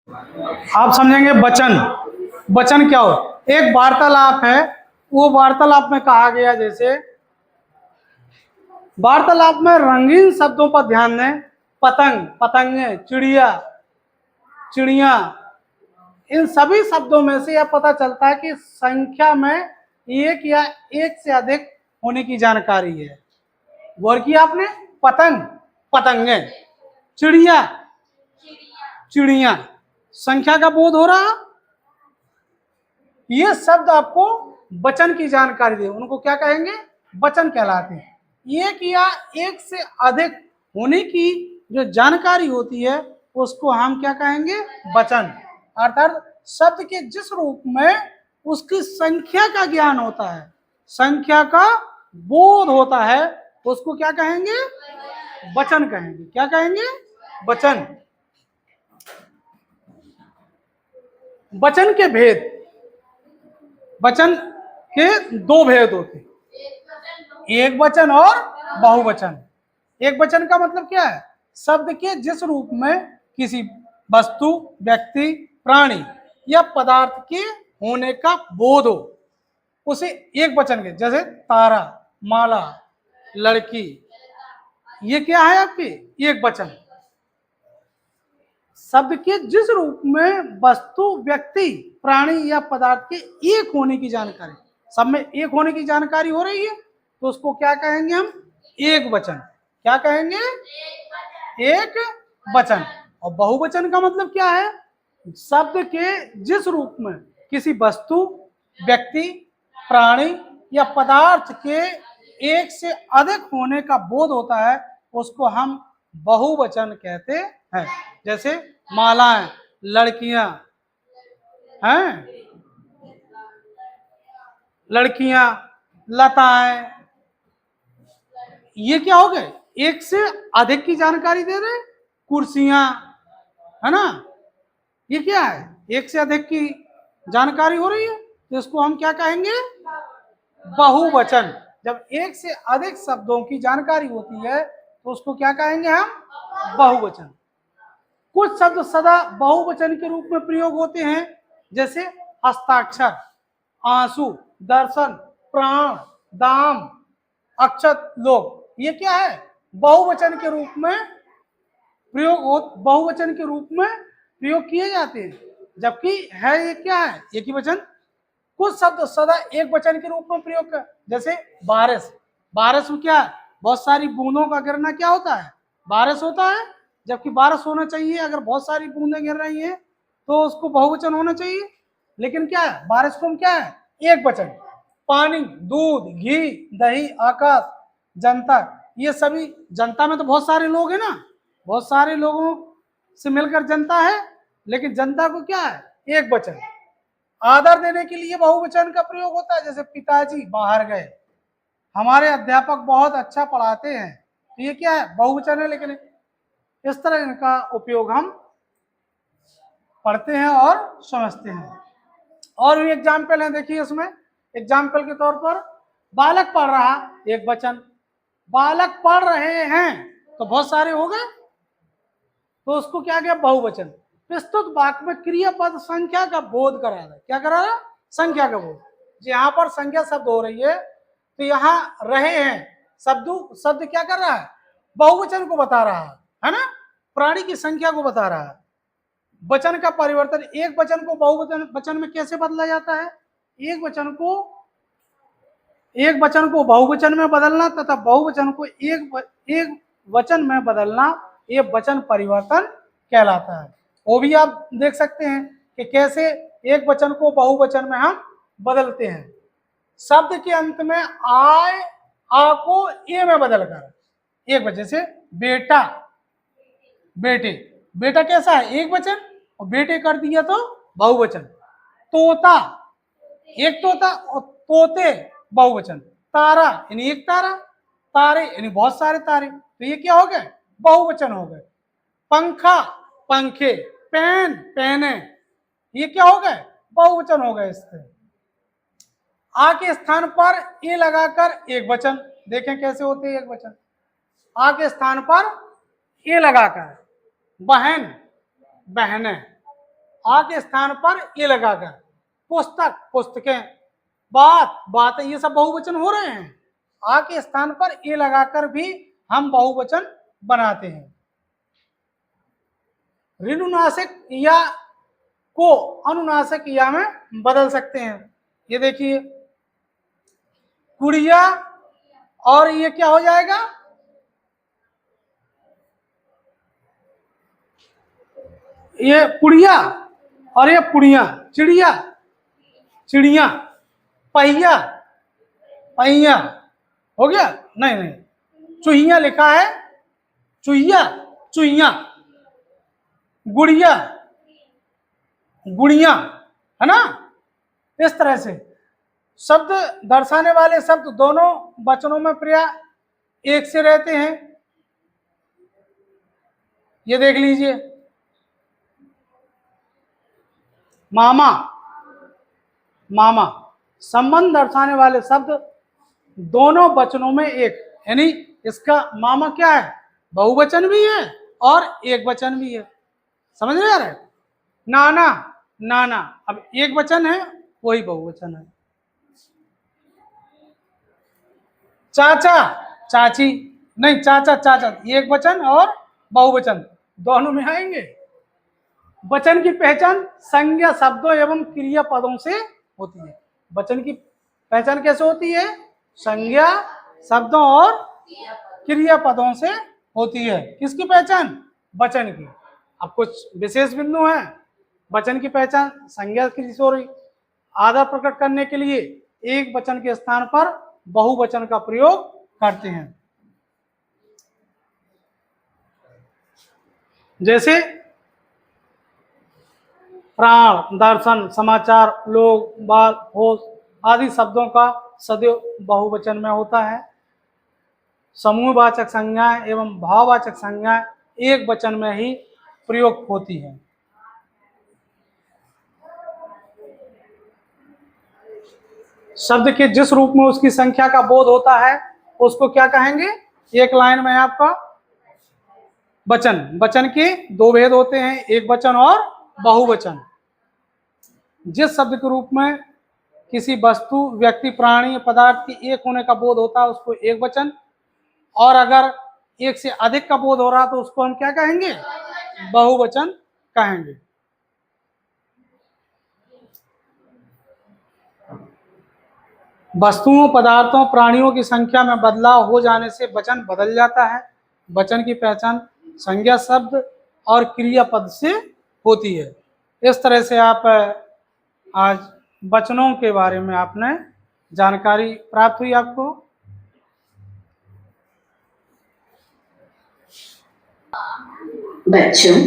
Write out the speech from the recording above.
आप समझेंगे वचन। वचन क्या हो? एक वार्तालाप है, वो वार्तालाप में कहा गया, जैसे वार्तालाप में रंगीन शब्दों पर ध्यान दें। पतंग, पतंगे, चिड़िया, चिड़िया, इन सभी शब्दों में से यह पता चलता है कि संख्या में एक या एक से अधिक होने की जानकारी है। गौर किया आपने? पतंग, पतंगे, चिड़िया, चिड़िया, संख्या का बोध हो रहा। ये शब्द आपको वचन की जानकारी दे, उनको क्या कहेंगे? वचन कहलाते हैं। एक या एक से अधिक होने की जो जानकारी होती है उसको हम क्या कहेंगे? वचन। अर्थात शब्द के जिस रूप में उसकी संख्या का ज्ञान होता है, संख्या का बोध होता है, उसको क्या कहेंगे? वचन कहेंगे। क्या कहेंगे? वचन। वचन के भेद, वचन के दो भेद होते हैं, एक वचन और बहुवचन। एक वचन का मतलब क्या है? शब्द के जिस रूप में किसी वस्तु, व्यक्ति, प्राणी या पदार्थ के होने का बोध हो, उसे एक वचन के। जैसे तारा, माला, लड़की, ये क्या है आपके? एक वचन। शब्द के जिस रूप में वस्तु, व्यक्ति, प्राणी या पदार्थ के एक होने की जानकारी, सब में एक होने की जानकारी हो रही है, तो उसको क्या कहेंगे हम? एक वचन। क्या कहेंगे? एक वचन। और बहुवचन का मतलब क्या है? शब्द के जिस रूप में किसी वस्तु, व्यक्ति, प्राणी या पदार्थ के एक से अधिक होने का बोध होता है, उसको हम बहुवचन कहते हैं। जैसे मालाएं, लड़कियां हैं, लड़कियां, लताएं, ये क्या हो गए? एक से अधिक की जानकारी दे रहे। कुर्सियां, है ना, ये क्या है? एक से अधिक की जानकारी हो रही है, तो इसको हम क्या कहेंगे? बहुवचन। जब एक से अधिक शब्दों की जानकारी होती है तो उसको क्या कहेंगे हम? बहुवचन। कुछ शब्द सदा बहुवचन के रूप में प्रयोग होते हैं, जैसे हस्ताक्षर, आंसू, दर्शन, प्राण, दाम, अक्षत, लोग। ये क्या है? बहुवचन के रूप में प्रयोग हो, बहुवचन के रूप में प्रयोग किए जाते हैं, जबकि है ये क्या है? एक ही वचन। कुछ शब्द सदा एक वचन के रूप में प्रयोग कर, जैसे बारिश। बारिश में क्या है? बहुत सारी बूंदों का गिरना क्या होता है? बारिश होता है। जबकि बारिश होना चाहिए, अगर बहुत सारी बूंदें गिर रही हैं तो उसको बहुवचन होना चाहिए, लेकिन क्या है? बारिश को हम क्या है? एक वचन। पानी, दूध, घी, दही, आकाश, जनता, ये सभी, जनता में तो बहुत सारे लोग हैं ना, बहुत सारे लोगों से मिलकर जनता है, लेकिन जनता को क्या है? एक वचन। आदर देने के लिए बहुवचन का प्रयोग होता है, जैसे पिताजी बाहर गए, हमारे अध्यापक बहुत अच्छा पढ़ाते हैं, तो ये क्या है? बहुवचन है। लेकिन इस तरह इनका उपयोग हम पढ़ते हैं और समझते हैं। और भी एग्जाम्पल है, देखिए इसमें एग्जाम्पल के तौर पर बालक पढ़ रहा, एक वचन। बालक पढ़ रहे हैं, तो बहुत सारे हो गए, तो उसको क्या गया? बहुवचन। प्रस्तुत वाक्य में क्रियापद संख्या का बोध करा रहा है। क्या करा रहा है? संख्या का बोध। यहाँ पर संख्या शब्द हो रही है, तो यहाँ रहे हैं शब्द क्या कर रहा है? बहुवचन को बता रहा है ना, प्राणी की संख्या को बता रहा है। वचन का परिवर्तन, एक वचन को बहुवचन वचन में कैसे बदला जाता है? एक वचन को बहुवचन में बदलना तथा बहुवचन को एक वचन में बदलना, ये वचन परिवर्तन कहलाता है। वो भी आप देख सकते हैं कि कैसे एक वचन को बहुवचन में हम बदलते हैं। शब्द के अंत में आय, आ को ए में बदलकर एक वचन। से बेटा, बेटे, बेटा कैसा है? एक वचन, और बेटे कर दिया तो बहुवचन। तोता, एक तोता, और तोते बहुवचन। तारा यानी एक तारा, तारे यानी बहुत सारे तारे, तो ये क्या हो गए? बहुवचन हो गए। पंखा, पंखे, पेन, पेने, ये क्या हो गए? बहुवचन हो गए। इससे आ के स्थान पर ए लगाकर एक वचन, देखें कैसे होते हैं एक वचन। आ के स्थान पर ए लगाकर, बहन, बहने, आ के स्थान पर ए लगाकर, पुस्तक पुस्तकें, बात बातें, ये सब बहुवचन हो रहे हैं। आ के स्थान पर ए लगाकर भी हम बहुवचन बनाते हैं। ऋणुनासिक या को अनुनासिक या में बदल सकते हैं। ये देखिए, कुड़िया और ये क्या हो जाएगा, ये पुड़िया और ये पुड़िया, चिड़िया चिड़िया, पहिया पहिया, हो गया? नहीं नहीं, चुहिया लिखा है, चुहिया चुहिया, गुड़िया गुड़िया, है ना? इस तरह से शब्द दर्शाने वाले शब्द दोनों वचनों में प्राय एक से रहते हैं। ये देख लीजिए, मामा मामा, संबंध दर्शाने वाले शब्द दोनों वचनों में एक, यानी इसका मामा क्या है, बहुवचन भी है और एक वचन भी है। समझ में आ रहा है? नाना नाना, अब एक वचन है, वही बहुवचन है। चाचा चाची, नहीं, चाचा चाचा, एक वचन और बहुवचन दोनों में आएंगे। वचन की पहचान संज्ञा शब्दों एवं क्रिया पदों से होती है। वचन की पहचान कैसे होती है? संज्ञा शब्दों और क्रिया पदों से होती है। किसकी पहचान? वचन की। अब कुछ विशेष बिंदु हैं। वचन की पहचान संज्ञा की हो रही, आदर प्रकट करने के लिए एक वचन के स्थान पर बहुवचन का प्रयोग करते हैं। जैसे प्राण, दर्शन, समाचार, लोग, बाल, होश आदि शब्दों का सदैव बहुवचन में होता है। समूहवाचक संज्ञाएं एवं भाववाचक संज्ञाएं एक वचन में ही प्रयोग होती है। शब्द के जिस रूप में उसकी संख्या का बोध होता है उसको क्या कहेंगे? एक लाइन में आपका वचन। वचन के दो भेद होते हैं, एक वचन और बहुवचन। जिस शब्द के रूप में किसी वस्तु, व्यक्ति, प्राणी, पदार्थ के एक होने का बोध होता है उसको एक वचन, और अगर एक से अधिक का बोध हो रहा तो उसको हम क्या कहेंगे? बहुवचन कहेंगे। वस्तुओं, पदार्थों, प्राणियों की संख्या में बदलाव हो जाने से वचन बदल जाता है। वचन की पहचान संज्ञा शब्द और क्रियापद से होती है। इस तरह से आप आज वचनों के बारे में आपने जानकारी प्राप्त हुई आपको। बच्चों,